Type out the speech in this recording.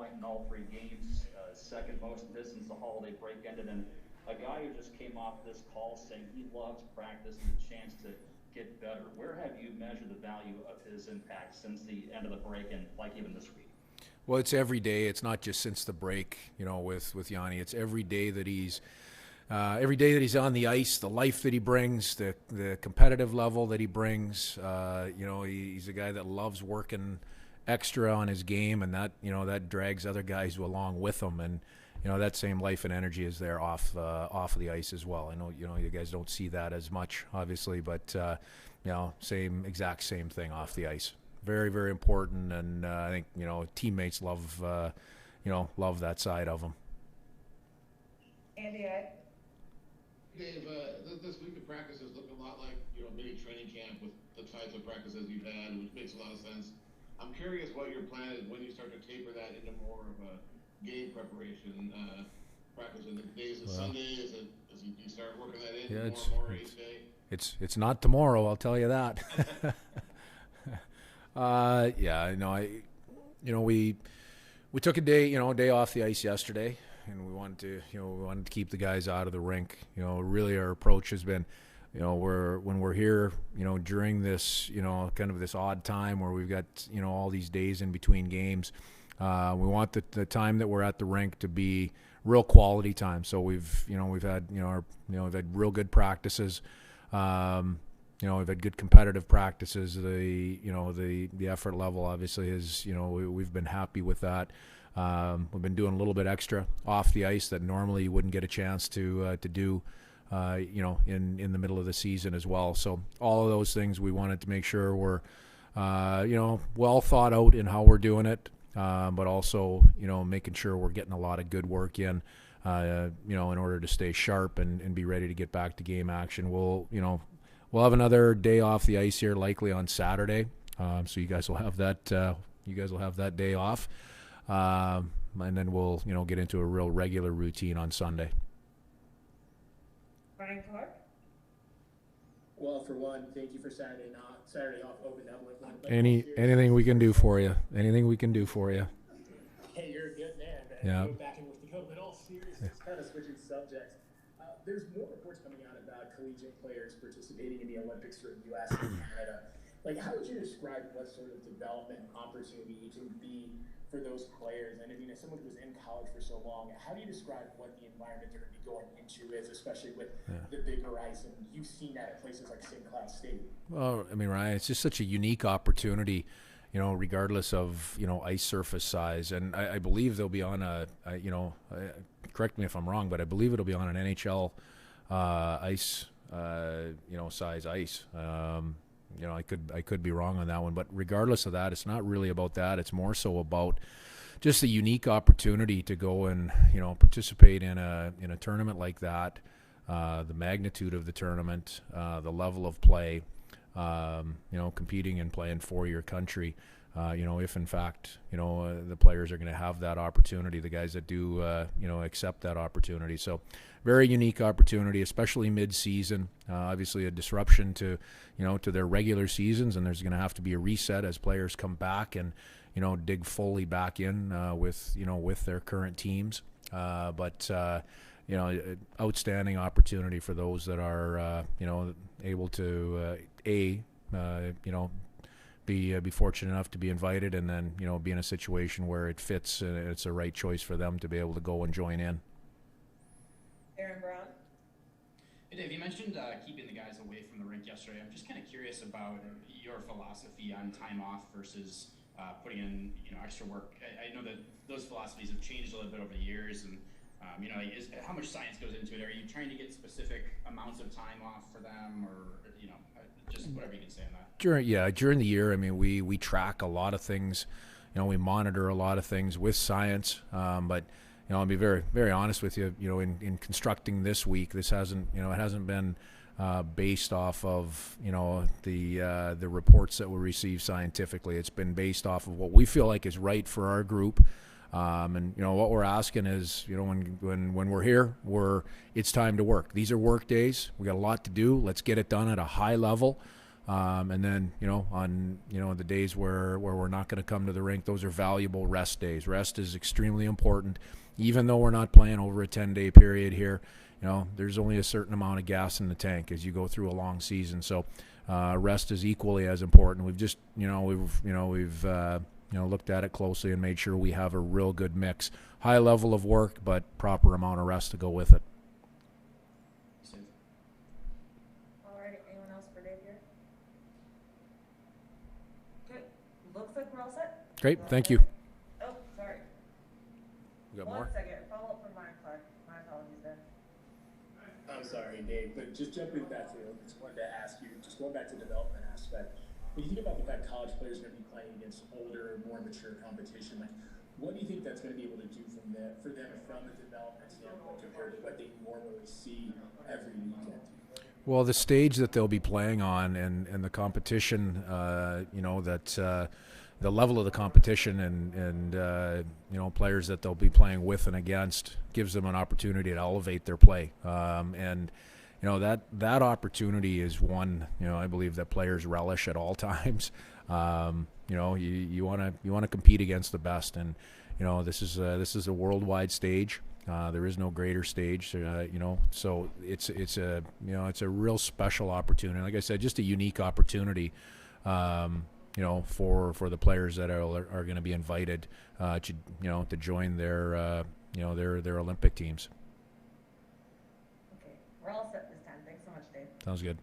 point in all 3 games, second most since the holiday break ended, and a guy who just came off this call saying he loves practice and the chance to get better. Where have you measured the value of his impact since the end of the break and like even this week? Well, it's every day. It's not just since the break, with Yanni. It's every day that he's on the ice, the life that he brings, the competitive level that he brings. He's a guy that loves working extra on his game, and that drags other guys along with him. And that same life and energy is there off of the ice as well. I know you guys don't see that as much, obviously, but exact same thing off the ice. Very, very important, and I think teammates love love that side of him. Andy, Dave, this week of practice is looking a lot like mini training camp with the types of practices you've had, which makes a lot of sense. I'm curious what your plan is when you start to taper that into more of a game preparation practice. In the days of Sunday, is it as you start working that in more and more each day? It's not tomorrow, I'll tell you that. We took a day off the ice yesterday, and we wanted to keep the guys out of the rink. Really our approach has been, when we're here, during this, kind of this odd time where we've got, all these days in between games, we want the time that we're at the rink to be real quality time. So we've had, we've had real good practices. We've had good competitive practices. The effort level obviously is, we've been happy with that. We've been doing a little bit extra off the ice that normally you wouldn't get a chance to do, in the middle of the season as well. So all of those things we wanted to make sure were, well thought out in how we're doing it, but also, making sure we're getting a lot of good work in, in order to stay sharp and be ready to get back to game action. We'll have another day off the ice here, likely on Saturday. So you guys will have that. You guys will have that day off, and then we'll get into a real regular routine on Sunday. Brian Clark. Well, for one, thank you for Saturday off. Opened up with one. Anything we can do for you. Anything we can do for you. Hey, you're a good man. Yeah. Go back in with the coat, but all seriousness, kind of switching subjects. There's more reports coming out about collegiate players participating in the Olympics for the U.S. and Canada. How would you describe what sort of development opportunity it can be for those players? And I mean, as someone who was in college for so long, how do you describe what the environment they're going to be going into is, especially with the bigger ice? And you've seen that at places like St. Cloud State. Well, I mean, Ryan, it's just such a unique opportunity, regardless of, ice surface size. And I believe they'll be on correct me if I'm wrong, but I believe it'll be on an NHL ice, size ice. I could be wrong on that one, but regardless of that, it's not really about that. It's more so about just the unique opportunity to go and participate in a tournament like that, the magnitude of the tournament, the level of play, competing and playing for your country. If in fact, the players are going to have that opportunity, the guys that do, accept that opportunity. So very unique opportunity, especially mid-season. Obviously a disruption to their regular seasons, and there's going to have to be a reset as players come back and, dig fully back in, with their current teams. But outstanding opportunity for those that are, able to, be fortunate enough to be invited, and then be in a situation where it fits and it's a right choice for them to be able to go and join in. Aaron Brown. Hey Dave, you mentioned keeping the guys away from the rink yesterday. I'm just kind of curious about your philosophy on time off versus putting in extra work. I know that those philosophies have changed a little bit over the years, and how much science goes into it? Are you trying to get specific amounts of time off for them, or just whatever you can say on that? During the year, I mean, we track a lot of things. We monitor a lot of things with science. But I'll be very, very honest with you. In constructing this week, this hasn't been based off of the reports that we receive scientifically. It's been based off of what we feel like is right for our group. And what we're asking is, when we're here, it's time to work. These are work days. We got a lot to do. Let's get it done at a high level. And then, on, the days where we're not going to come to the rink, those are valuable rest days. Rest is extremely important. Even though we're not playing over a 10-day period here, there's only a certain amount of gas in the tank as you go through a long season. So rest is equally as important. We've just, we've looked at it closely and made sure we have a real good mix. High level of work, but proper amount of rest to go with it. All right, anyone else for Dave here? Good. Looks like we're all set. Great, thank you. Oh, sorry. We got One more? second. Follow up from Ryan Clark. My apologies there. I'm sorry, Dave, but just jumping back to, just wanted to ask you, just going back to the development aspect, when you think about the fact college players are going to be playing against older, more mature competition, like, what do you think that's going to be able to do for them from a development standpoint compared to what they normally see every weekend? Well, the stage that they'll be playing on and the competition, the level of the competition and players that they'll be playing with and against gives them an opportunity to elevate their play. And that opportunity is one, I believe that players relish at all times. You want to compete against the best, and this is a worldwide stage. There is no greater stage, so it's a real special opportunity. Like I said, just a unique opportunity, for the players that are going to be invited to join their Olympic teams. Okay, we're all set this time. Thanks so much, Dave. Sounds good.